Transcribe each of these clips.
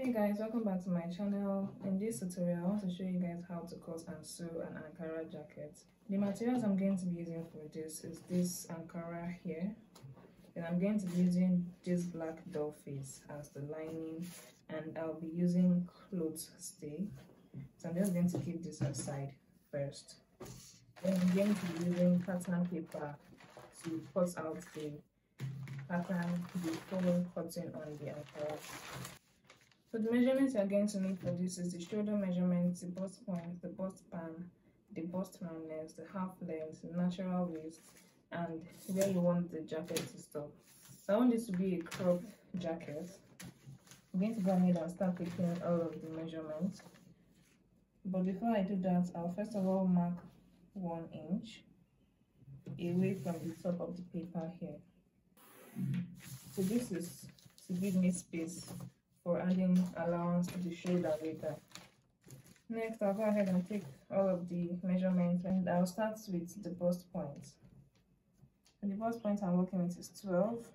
Hey guys, welcome back to my channel. In this tutorial I want to show you guys how to cut and sew an Ankara jacket. The materials I'm going to be using for this is this Ankara here. Then I'm going to be using this black doll face as the lining, and I'll be using cloth stay. So I'm just going to keep this aside first. Then I'm going to be using pattern paper to cut out the pattern before cutting on the Ankara. So the measurements you're going to need for this is the shoulder measurement, the bust point, the bust pan, the bust roundness, the half length, the natural waist, and where you want the jacket to stop. So I want this to be a cropped jacket. I'm going to go ahead and start taking all of the measurements. But before I do that, I'll first of all mark 1 inch away from the top of the paper here. So this is to give me space for adding allowance to the shoulder later. Next, I'll go ahead and take all of the measurements, and I'll start with the bust point. And the bust point I'm working with is 12.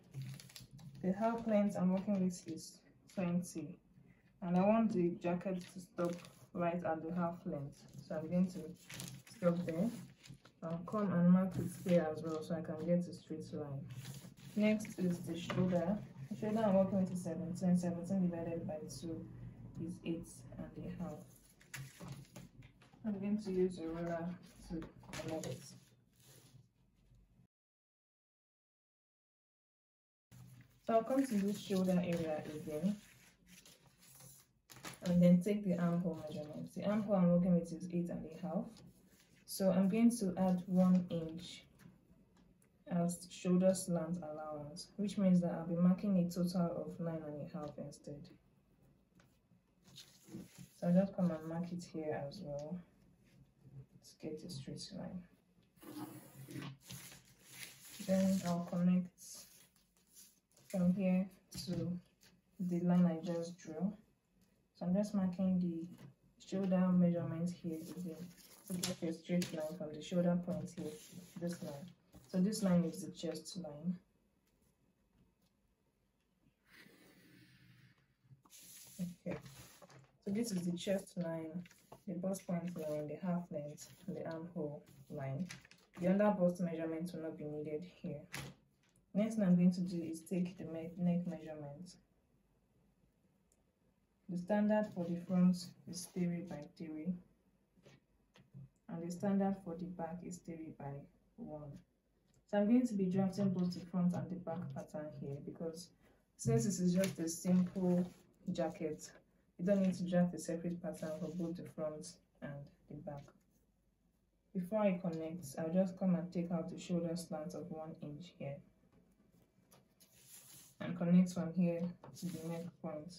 The half length I'm working with is 20. And I want the jacket to stop right at the half length. So I'm going to stop there. I'll come and mark it here as well so I can get a straight line. Next is the shoulder. The shoulder I'm working with is 17. 17 divided by 2 is 8.5. I'm going to use a ruler to connect it. So I'll come to this shoulder area again and then take the armhole measurement. The armhole I'm working with is 8.5. So I'm going to add 1 inch as shoulder slant allowance, which means that I'll be marking a total of 9.5 instead. So I'll just come and mark it here as well to get a straight line. Then I'll connect from here to the line I just drew. So I'm just marking the shoulder measurement here again to get a straight line from the shoulder point here to this line. So this line is the chest line. Okay, so this is the chest line, the bust point line, the half length, and the armhole line. The under bust measurement will not be needed here. Next thing I'm going to do is take the neck measurement. The standard for the front is 3 by 3, and the standard for the back is 3 by 1. So I'm going to be drafting both the front and the back pattern here, because since this is just a simple jacket, you don't need to draft a separate pattern for both the front and the back. Before I connect, I'll just come and take out the shoulder slant of 1 inch here and connect from here to the neck point.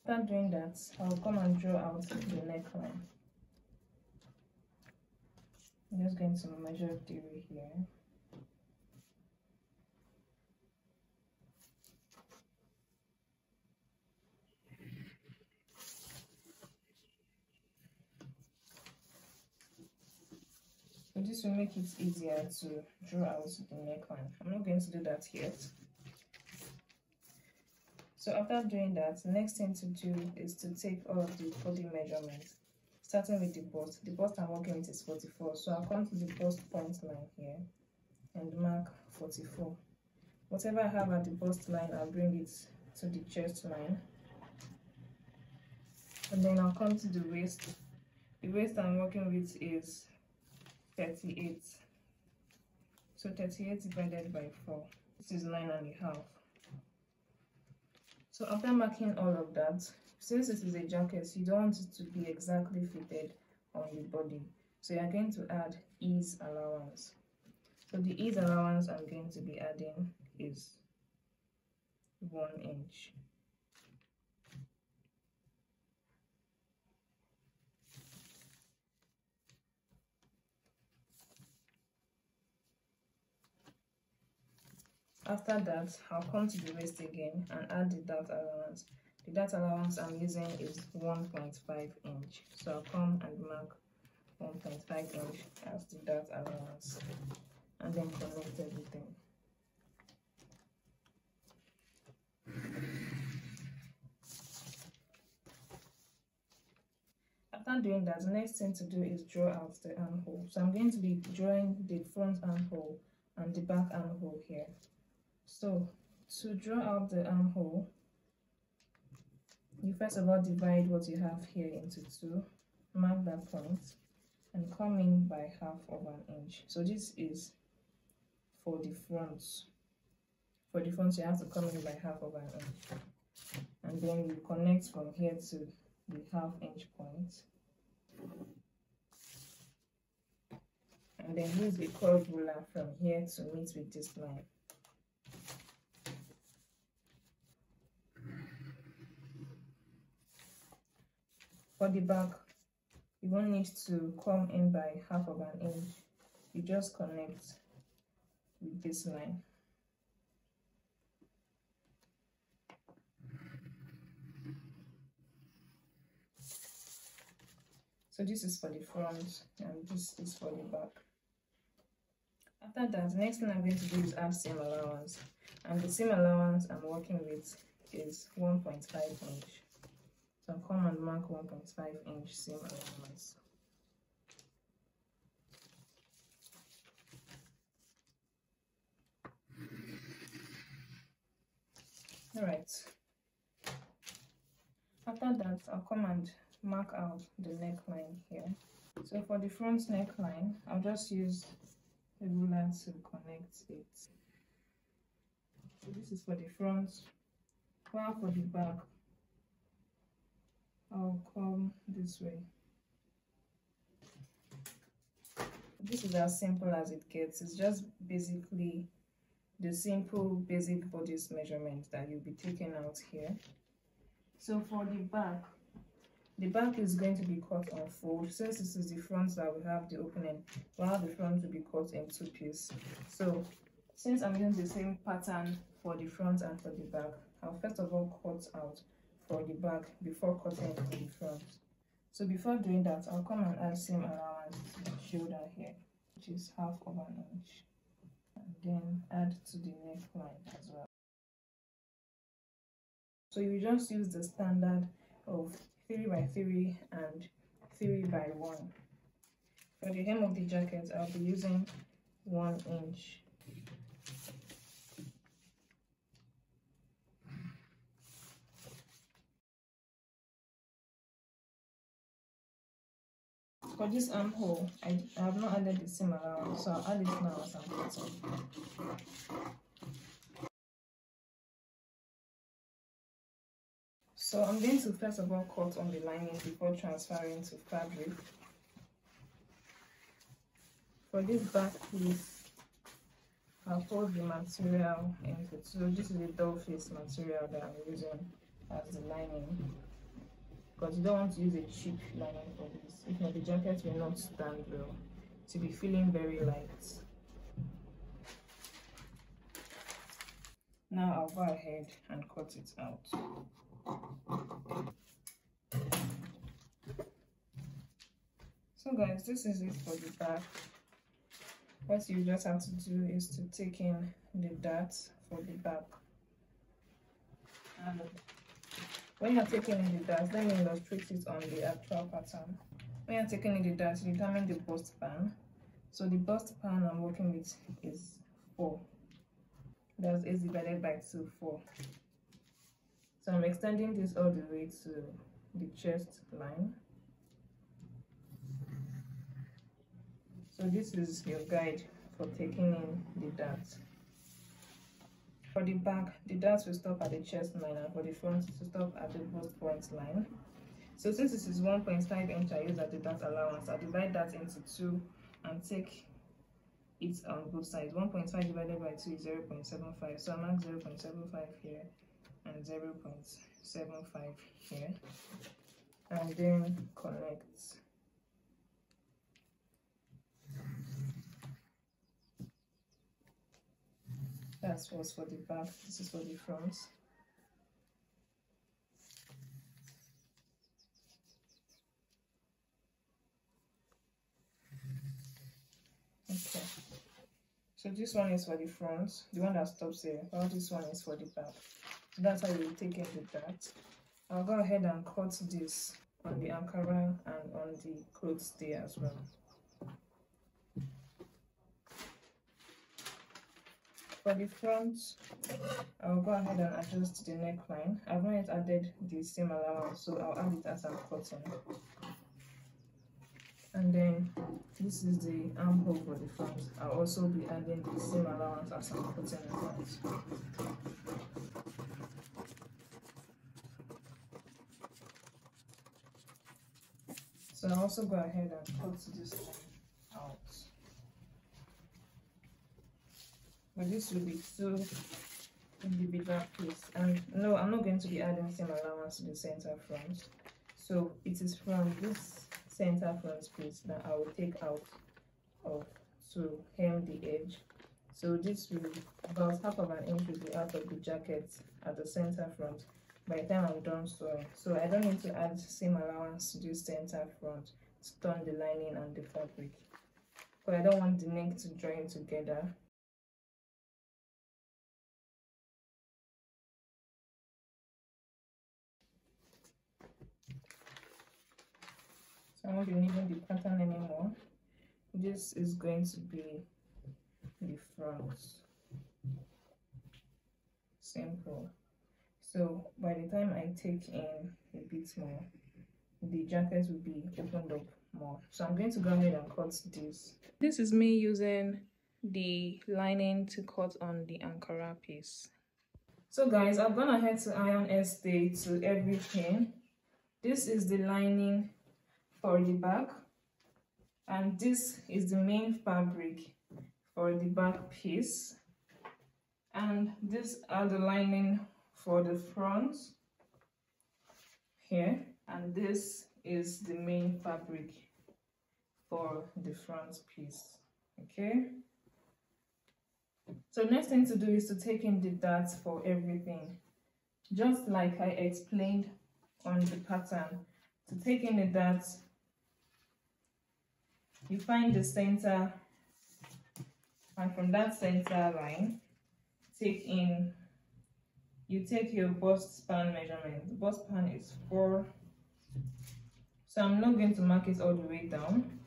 After doing that, I'll come and draw out the neckline. I'm just going to measure 3 here. So this will make it easier to draw out the neckline. I'm not going to do that yet. So after doing that, the next thing to do is to take all of the body measurements, starting with the bust. The bust I'm working with is 44, so I'll come to the bust point line here and mark 44. Whatever I have at the bust line, I'll bring it to the chest line. And then I'll come to the waist. The waist I'm working with is 38. So 38 divided by 4, this is 9.5. So after marking all of that, since this is a jacket, you don't want it to be exactly fitted on the body. So you're going to add ease allowance. So the ease allowance I'm going to be adding is 1 inch. After that, I'll come to the waist again and add the dart allowance. The dart allowance I'm using is 1.5 inch. So I'll come and mark 1.5 inch as the dart allowance and then connect everything. After doing that, the next thing to do is draw out the armhole. So I'm going to be drawing the front armhole and the back armhole here. So to draw out the armhole, you first of all divide what you have here into two, mark that point, and come in by 1/2 inch. So this is for the front. For the front, you have to come in by 1/2 inch, and then you connect from here to the 1/2 inch point, and then use the curved ruler from here to meet with this line. For the back, you won't need to come in by 1/2 inch. You just connect with this line. So this is for the front and this is for the back. After that, the next thing I'm going to do is add seam allowance. And the seam allowance I'm working with is 1.5 inch. So I'll come and mark 1.5 inch seam allowance. Alright. After that, I'll come and mark out the neckline here. So for the front neckline, I'll just use a ruler to connect it. So this is for the front, while for the back, I'll come this way. This is as simple as it gets. It's just basically the simple basic bodice measurement that you'll be taking out here. So for the back is going to be cut on fold. Since this is the front that we have the opening, while the front will be cut in 2 pieces. So since I'm using the same pattern for the front and for the back, I'll first of all cut out for the back before cutting for the front. So before doing that, I'll come and add seam allowance to the shoulder here, which is 1/2 inch, and then add to the neckline as well. So you just use the standard of 3 by 3 and 3 by 1. For the hem of the jacket, I'll be using 1 inch. For this armhole, I have not added the seam allowance, so I'll add it now as I'm cutting. So I'm going to first of all cut on the lining before transferring to fabric. For this back piece, I'll fold the material into two. This is the doll face material that I'm using as the lining, because you don't want to use a cheap lining for this. If not, the jacket will not stand well. To be feeling very light. Now I'll go ahead and cut it out. So guys, this is it for the back. What you just have to do is to take in the darts for the back. And when you're taking in the darts, let me illustrate it on the actual pattern. When you're taking in the darts, you determine the bust pan. So the bust pan I'm working with is 4. That's 8 divided by 2, 4. So I'm extending this all the way to the chest line. So this is your guide for taking in the darts. For the back, the darts will stop at the chest line, and for the front, it will stop at the bust point line. So since this is 1.5 inch I use as the dart allowance, I'll divide that into 2 and take it on both sides. 1.5 divided by 2 is 0.75. So I mark 0.75 here and 0.75 here, and then connect. That's what's for the back. This is for the front. Okay. So this one is for the front, the one that stops here, while this one is for the back. So that's how you take in the dart. I'll go ahead and cut this on the Ankara and on the clothes there as well. For the front, I'll go ahead and adjust the neckline. I've not yet added the seam allowance, so I'll add it as I'm cutting. And then this is the armhole for the front. I'll also be adding the seam allowance as I'm cutting the front. So I'll also go ahead and cut this one out. But this will be two individual pieces. And no, I'm not going to be adding seam allowance to the center front. So it is from this center front piece that I will take out of to hem the edge. So this will be about half of an inch will be out of the jacket at the center front by the time I'm done sewing. So I don't need to add seam allowance to this center front to turn the lining and the fabric, but I don't want the neck to join together. So I won't be needing the pattern anymore. This is going to be the front. Simple. So by the time I take in a bit more, the jacket will be opened up more. So I'm going to go ahead and cut this. This is me using the lining to cut on the Ankara piece. So guys, I've gone ahead to iron stay to everything. This is the lining for the back, and this is the main fabric for the back piece, and these are the lining for the front here, and this is the main fabric for the front piece. Okay, so next thing to do is to take in the darts for everything, just like I explained on the pattern. To take in the darts, you find the center, and from that center line, you take your bust span measurement. The bust span is 4, so I'm not going to mark it all the way down.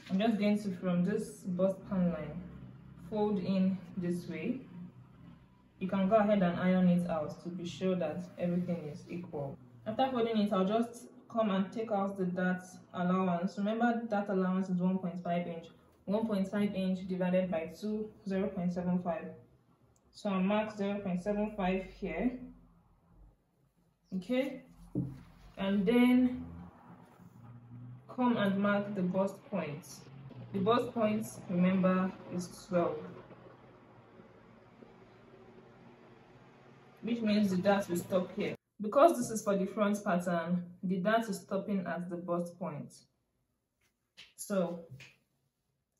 I'm just going to, from this bust span line, fold in this way. You can go ahead and iron it out to be sure that everything is equal. After folding it, I'll just come and take out the dart allowance. Remember, dart allowance is 1.5 inch. 1.5 inch divided by 2, 0.75. So I'll mark 0.75 here. Okay, and then come and mark the bust points. The bust points, remember, is 12, which means the dart will stop here. Because this is for the front pattern, the dart is stopping at the bust point. So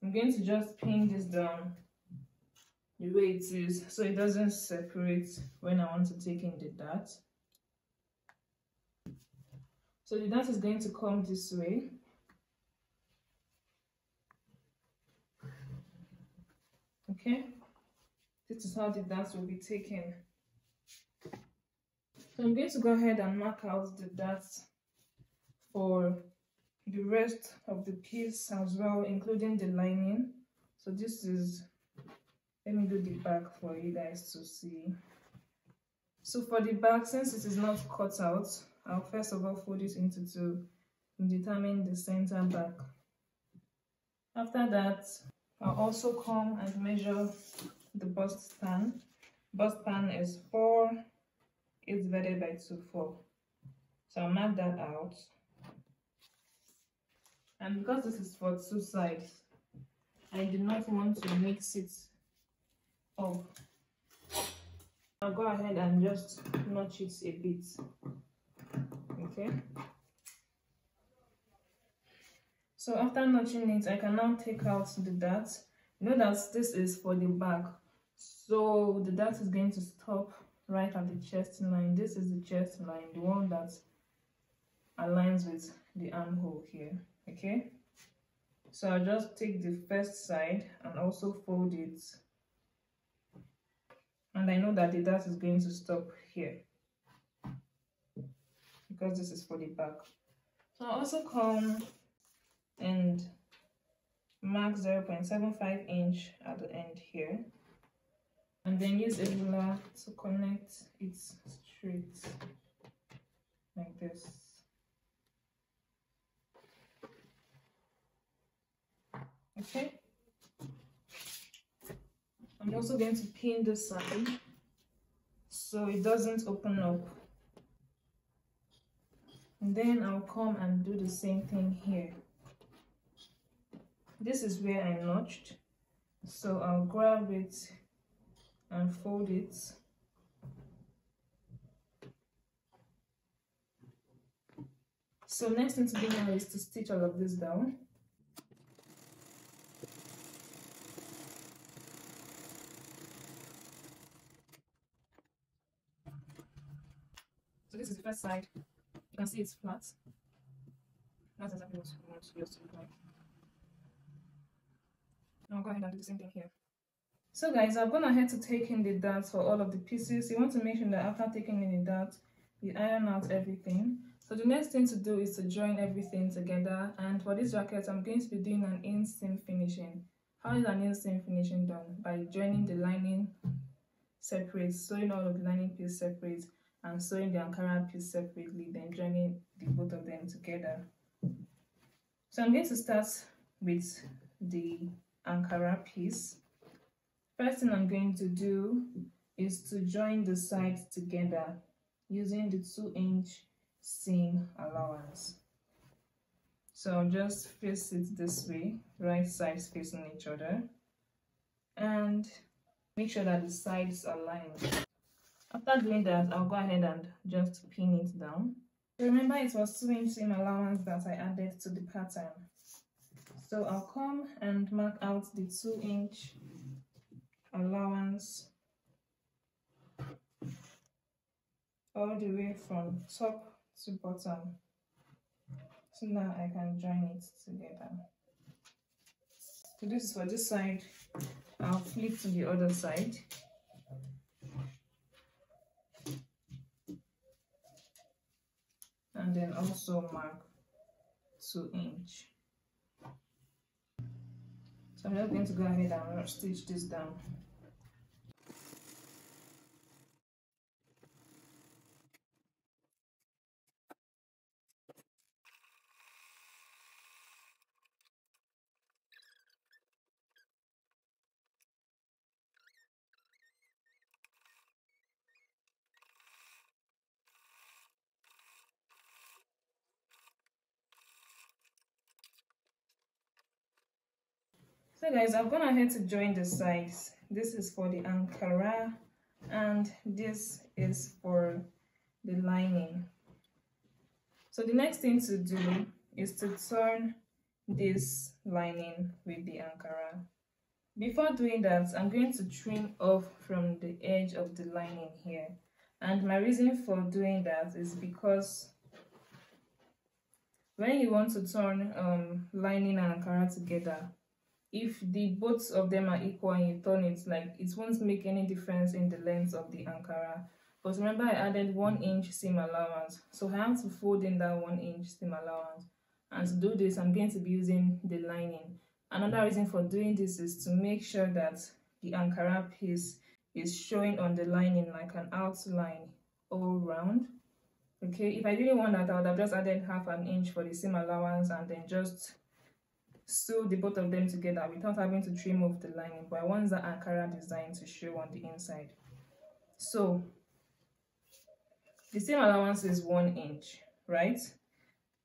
I'm going to just pin this down the way it is so it doesn't separate when I want to take in the dart. So the dart is going to come this way. Okay, this is how the dart will be taken. So I'm going to go ahead and mark out the darts for the rest of the piece as well, including the lining. So this is, let me do the back for you guys to see. So for the back, since it is not cut out, I'll first of all fold it into 2 and determine the center back. After that, I'll also come and measure the bust span. Bust span is 4. It's divided by 2, 4. So I'll mark that out. And because this is for 2 sides, I do not want to mix it up. I'll go ahead and just notch it a bit. Okay. So after notching it, I can now take out the dart. You know that this is for the back, so the dart is going to stop right at the chest line. This is the chest line, the one that aligns with the armhole here. Okay, so I'll just take the first side and also fold it, and I know that the dart is going to stop here because this is for the back. So I'll also come and mark 0.75 inch at the end here, and then use a ruler to connect it straight like this. Okay, I'm also going to pin this side so it doesn't open up, and then I'll come and do the same thing here. This is where I notched, so I'll grab it and fold it. So next thing to do now is to stitch all of this down. So this is the first side. You can see it's flat. That's exactly what we want yours to look like. Now I'll go ahead and do the same thing here. So guys, I've gone ahead to take in the darts for all of the pieces. You want to make sure that after taking in the darts, you iron out everything. So the next thing to do is to join everything together, and for this jacket I'm going to be doing an inseam finishing. How is an inseam finishing done? By joining the lining separate, sewing all of the lining piece separate, and sewing the Ankara piece separately, then joining the both of them together. So I'm going to start with the Ankara piece. First thing I'm going to do is to join the sides together using the 2-inch seam allowance. So I'll just face it this way, right sides facing each other, and make sure that the sides are lined. After doing that, I'll go ahead and just pin it down. Remember, it was 2-inch seam allowance that I added to the pattern. So I'll come and mark out the 2-inch allowance all the way from top to bottom, so now I can join it together. So this is for this side. I'll flip to the other side. And then also mark 2-inch. So I'm just going to go ahead and stitch this down. So guys, I've gone ahead to join the sides. This is for the Ankara and this is for the lining. So the next thing to do is to turn this lining with the Ankara. Before doing that, I'm going to trim off from the edge of the lining here. And my reason for doing that is because when you want to turn lining and Ankara together, if the both of them are equal and you turn it, like, it won't make any difference in the length of the Ankara. But remember, I added 1-inch seam allowance, so I have to fold in that 1-inch seam allowance. And to do this, I'm going to be using the lining. Another reason for doing this is to make sure that the Ankara piece is showing on the lining like an outline all round. Okay, if I didn't want that, I would have just added 1/2 inch for the seam allowance and then just sew the both of them together without having to trim off the lining. But I want the Ankara design to show on the inside. So the seam allowance is 1 inch, right?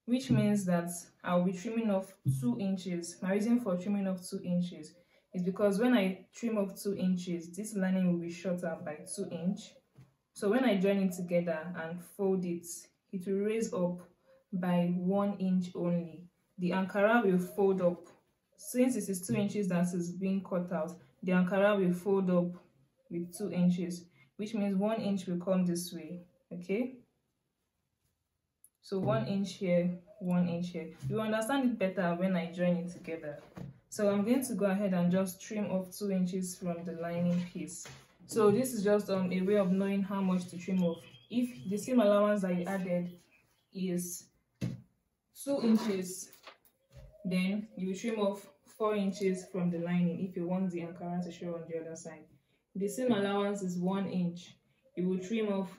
Which means that I'll be trimming off 2 inches. My reason for trimming off 2 inches is because when I trim off 2 inches, this lining will be shorter by 2 inch. So when I join it together and fold it, it will raise up by 1 inch only. The Ankara will fold up. Since it is 2 inches that is being cut out, the Ankara will fold up with 2 inches, which means 1 inch will come this way. Okay, so 1 inch here, 1 inch here. You understand it better when I join it together. So I'm going to go ahead and just trim off 2 inches from the lining piece. So this is just a way of knowing how much to trim off. If the seam allowance that you added is 2 inches, then you trim off 4 inches from the lining if you want the Ankara to show on the other side. The seam allowance is 1 inch, you will trim off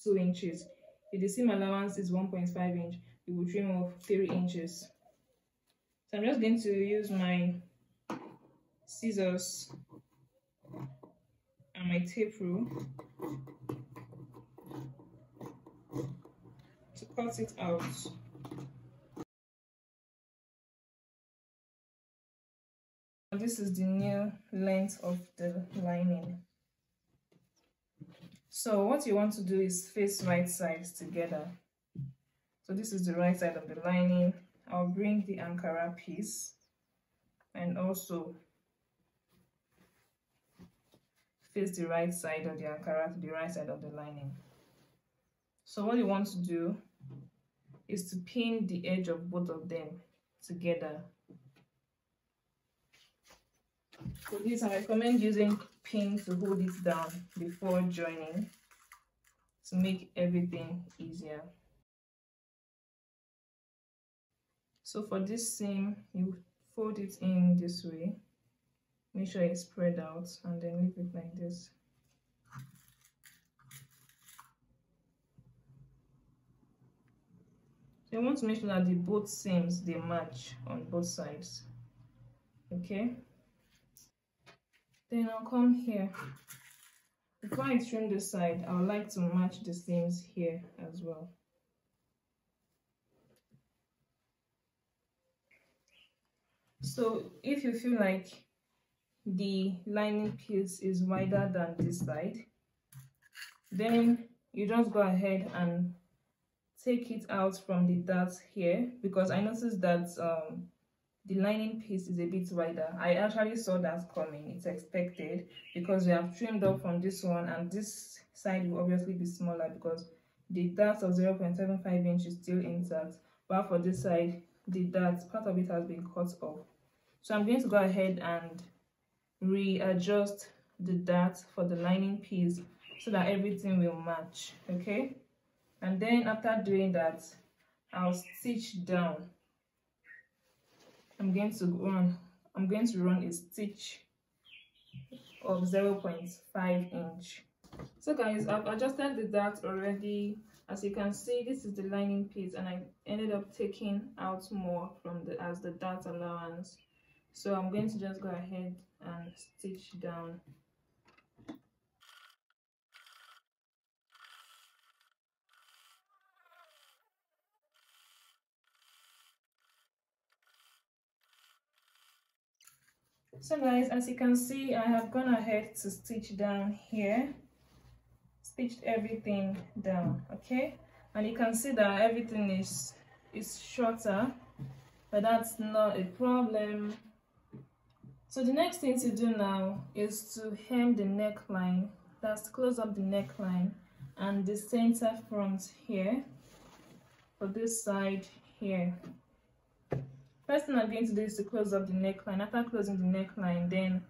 2 inches. If the seam allowance is 1.5 inch, you will trim off 3 inches. So I'm just going to use my scissors and my tape rule to cut it out. This is the new length of the lining. So what you want to do is face right sides together. So this is the right side of the lining. I'll bring the Ankara piece and also face the right side of the Ankara to the right side of the lining. So what you want to do is to pin the edge of both of them together. For this, I recommend using pin to hold it down before joining to make everything easier. So for this seam, you fold it in this way. Make sure it's spread out and then leave it like this. So you want to make sure that the both seams they match on both sides. Okay. Then I'll come here. Before I trim this side, I would like to match the seams here as well. So if you feel like the lining piece is wider than this side, then you just go ahead and take it out from the dart here, because I noticed that the lining piece is a bit wider. I actually saw that coming. It's expected because we have trimmed up from this one, and this side will obviously be smaller because the dart of 0.75 inch is still intact, but for this side the dart, part of it has been cut off. So I'm going to go ahead and readjust the dart for the lining piece so that everything will match. Okay, and then after doing that, I'll stitch down. I'm going to run a stitch of 0.5 inch. So guys, I've adjusted the dart already. As you can see, this is the lining piece, and I ended up taking out more from the dart allowance. So I'm going to just go ahead and stitch down. So guys, as you can see, I have gone ahead to stitch down here, stitched everything down. Okay, and you can see that everything is shorter, but that's not a problem. So the next thing to do now is to hem the neckline. That's to close up the neckline and the center front here for this side here. First thing I'm going to do is to close up the neckline. After closing the neckline, then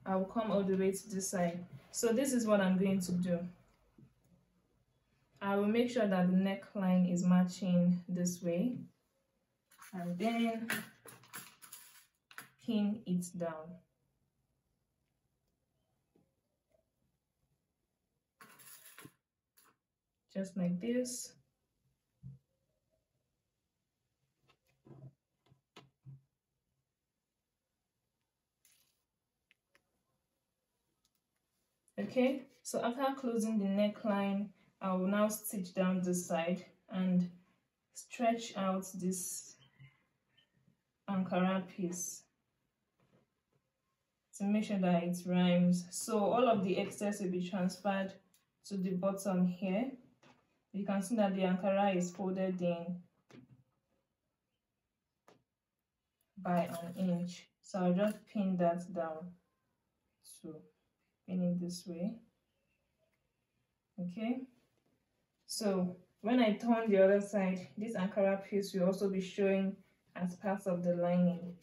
I will come all the way to this side. So this is what I'm going to do. I will make sure that the neckline is matching this way, and then pin it down. Just like this. Okay, so after closing the neckline, I will now stitch down this side and stretch out this Ankara piece to make sure that it rhymes. So all of the excess will be transferred to the bottom here. You can see that the Ankara is folded in by 1 inch. So I'll just pin that down. So pin it this way. Okay, so when I turn the other side, this Ankara piece will also be showing as part of the lining.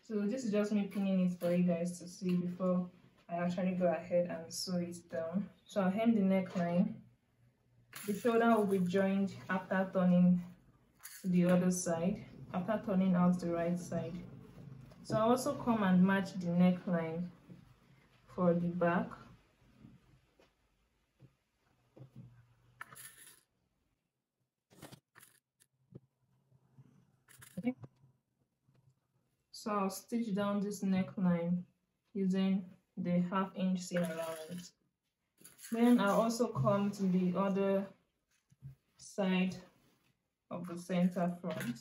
So this is just me pinning it for you guys to see before I actually go ahead and sew it down. So I'll hem the neckline. The shoulder will be joined after turning to the other side after turning out the right side. So I also come and match the neckline for the back. Okay. So I'll stitch down this neckline using the 1/2 inch seam allowance. Then I'll also come to the other side of the center front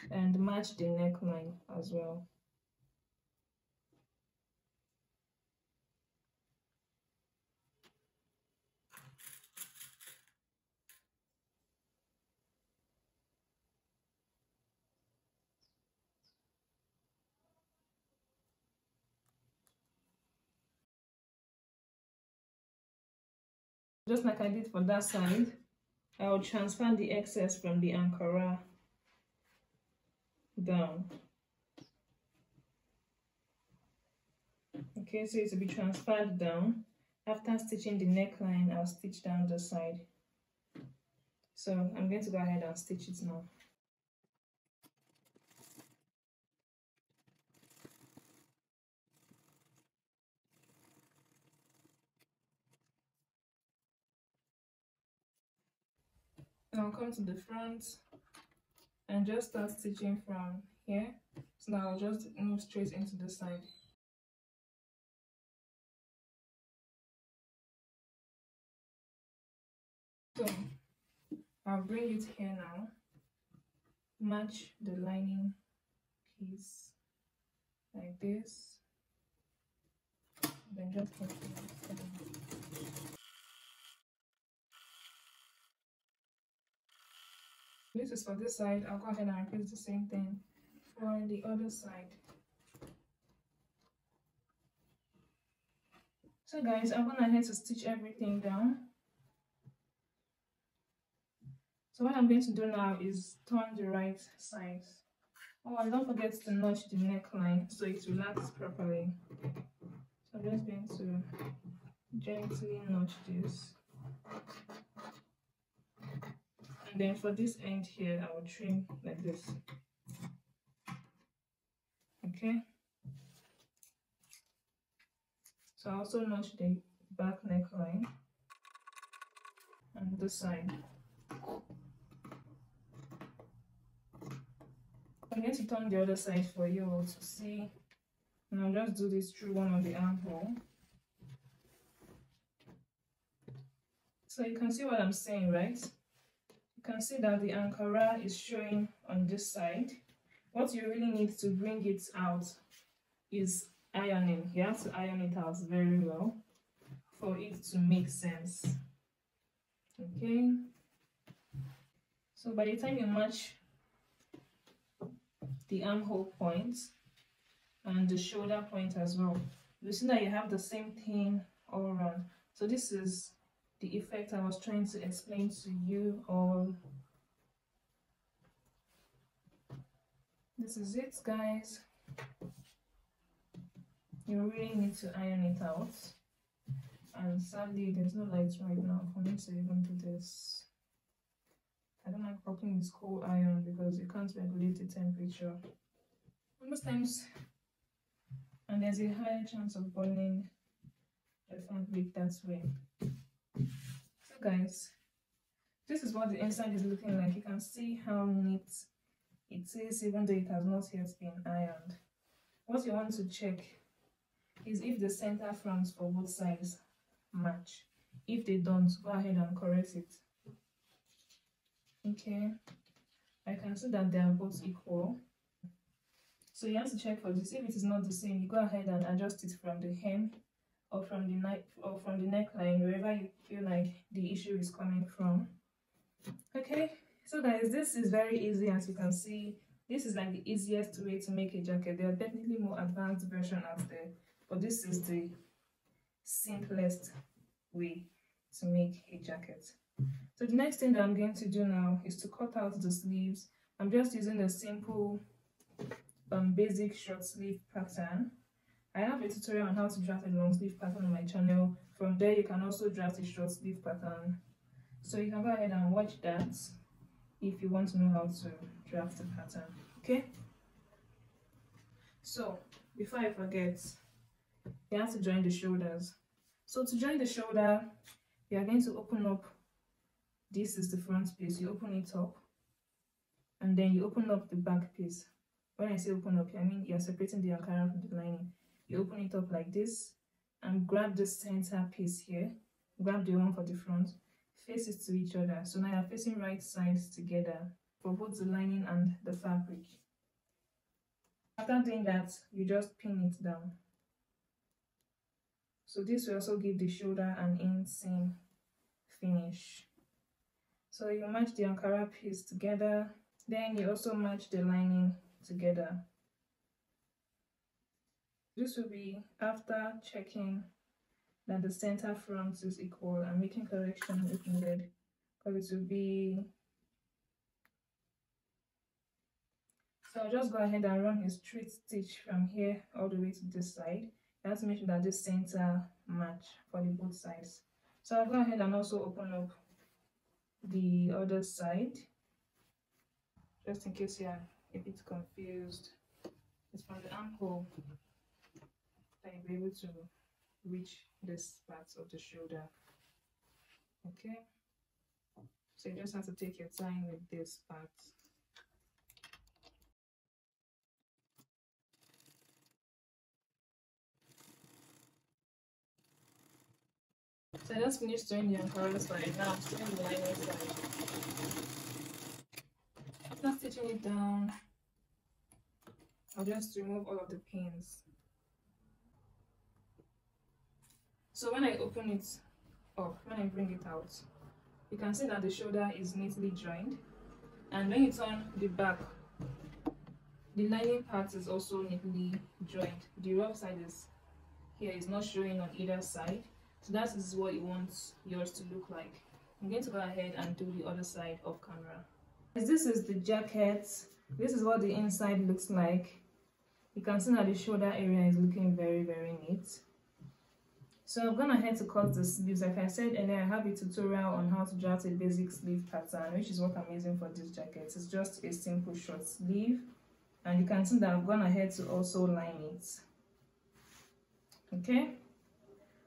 and match the neckline as well. Just like I did for that side, I will transfer the excess from the Ankara down. Okay, so it will be transferred down. After stitching the neckline, I'll stitch down the side. So I'm going to go ahead and stitch it now. Now I'll come to the front and just start stitching from here. So now I'll just move straight into the side. So I'll bring it here now, match the lining piece like this, then just continue. This is for this side. I'll go ahead and repeat the same thing for the other side. So guys, I'm gonna head to stitch everything down. So what I'm going to do now is turn the right side. Oh, and don't forget to notch the neckline so it relaxes properly. So I'm just going to gently notch this. And then for this end here, I will trim like this. Okay. So I also notch the back neckline and this side. I'm going to turn the other side for you all to see. And I'll just do this through one of the armhole. So you can see what I'm saying, right? You can see that the Ankara is showing on this side. What you really need to bring it out is ironing. You have to iron it out very well for it to make sense. Okay. So by the time you match the armhole point and the shoulder point as well, you see that you have the same thing all around. So this is the effect I was trying to explain to you all. This is it, guys. You really need to iron it out. And sadly, there's no light right now for me to even do this. I don't like working with coal iron because you can't regulate the temperature most times, and there's a higher chance of burning the fabric that way. So guys, this is what the inside is looking like. You can see how neat it is even though it has not yet been ironed. What you want to check is if the center fronts for both sides match. If they don't, go ahead and correct it. Okay, I can see that they are both equal. So you have to check for this. If it is not the same, you go ahead and adjust it from the hem or from the neckline, wherever you feel like the issue is coming from. Okay, so guys, this is very easy. As you can see, this is like the easiest way to make a jacket. There are definitely more advanced versions out there, but this is the simplest way to make a jacket. So the next thing that I'm going to do now is to cut out the sleeves. I'm just using a simple basic short sleeve pattern. I have a tutorial on how to draft a long sleeve pattern on my channel. From there you can also draft a short sleeve pattern, so you can go ahead and watch that. if you want to know how to draft the pattern. Okay, so before I forget, you have to join the shoulders. So to join the shoulder, you are going to open up, this is the front piece, you open it up, and then you open up the back piece. When I say open up, I mean you're separating the Ankara from the lining. You open it up like this and grab the center piece here, grab the one for the front, face it to each other. So now you're facing right sides together for both the lining and the fabric. After doing that, you just pin it down. So this will also give the shoulder an inseam finish. So you match the Ankara piece together, then you also match the lining together. This will be after checking that the center front is equal and making correction if needed, because it will be. So I'll just go ahead and run a straight stitch from here all the way to this side. You have to make sure that this center match for the both sides. So I'll go ahead and also open up the other side, just in case you're a bit confused. It's from the armhole that you'll be able to reach this part of the shoulder. Okay, so you just have to take your time with this part. So I just finished doing the Ankara side. Now I'm doing the lining side. After stitching it down, I'll just remove all of the pins. So when I open it up, when I bring it out, you can see that the shoulder is neatly joined, and when you turn the back, the lining part is also neatly joined. The rough side is here, is not showing on either side, so that is what you want yours to look like. I'm going to go ahead and do the other side off camera. This is the jacket. This is what the inside looks like. You can see that the shoulder area is looking very, very neat. So I'm gonna head to cut the sleeves. Like I said earlier, I have a tutorial on how to draft a basic sleeve pattern, which is what I'm using for this jacket. It's just a simple short sleeve, and you can see that I'm gonna head to also line it. Okay,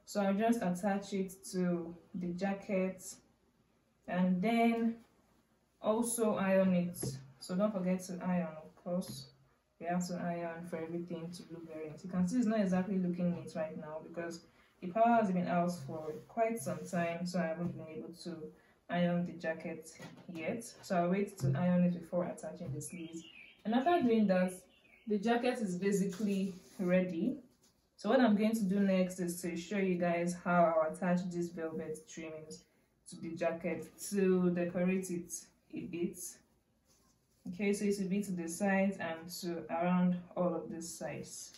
so I'll just attach it to the jacket and then also iron it. So don't forget to iron, of course. You have to iron for everything to look very neat. You can see it's not exactly looking neat right now because the power has been out for quite some time, so I haven't been able to iron the jacket yet. So I'll wait to iron it before attaching the sleeves. And after doing that, the jacket is basically ready. So what I'm going to do next is to show you guys how I'll attach these velvet trimmings to the jacket to decorate it a bit. Okay, so it will be to the sides and to around all of these sides.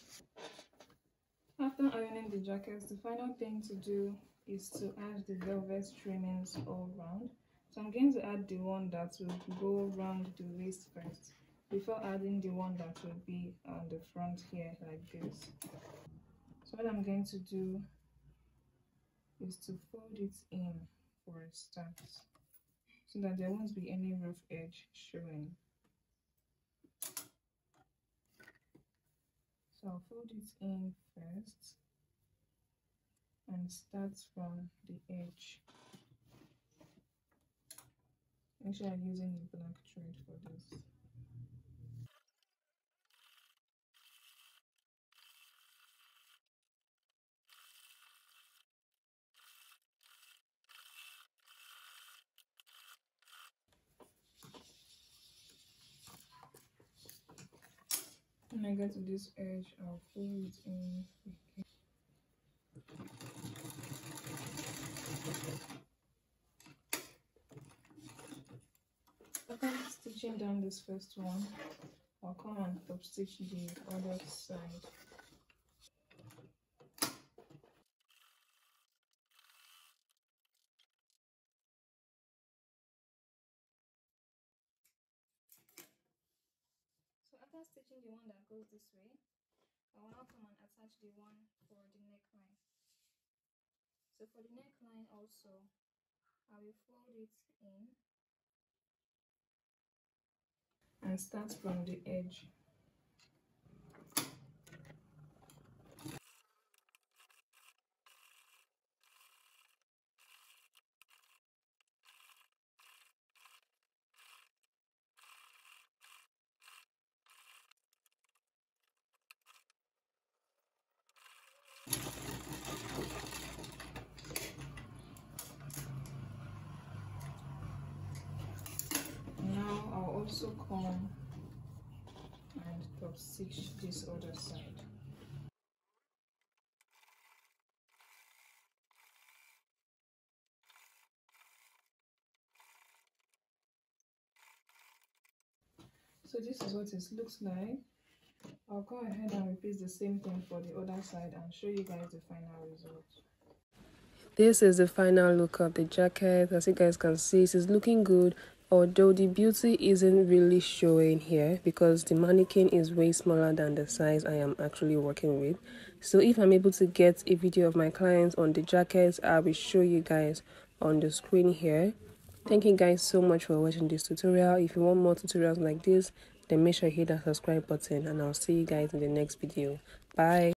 After ironing the jackets, the final thing to do is to add the velvet trimmings all round. So I'm going to add the one that will go around the waist first, before adding the one that will be on the front here like this. So what I'm going to do is to fold it in for a start, so that there won't be any rough edge showing. So I'll fold it in first and start from the edge. Make sure I'm using a black thread for this. When I get to this edge, I'll fold it in. After stitching down this first one, I'll come and top stitch the other side. So after stitching the one that goes this way, I will now come and attach the one for the neckline. So for the neckline also, I will fold it in and start from the edge. Now I'll also come and top stitch this other side. So this is what it looks like. I'll go ahead and repeat the same thing for the other side and show you guys the final result. This is the final look of the jacket. As you guys can see, it is looking good, although the beauty isn't really showing here because the mannequin is way smaller than the size I am actually working with. So if I'm able to get a video of my clients on the jackets, I will show you guys on the screen here. Thank you guys so much for watching this tutorial. If you want more tutorials like this, then make sure you hit that subscribe button, and I'll see you guys in the next video. Bye.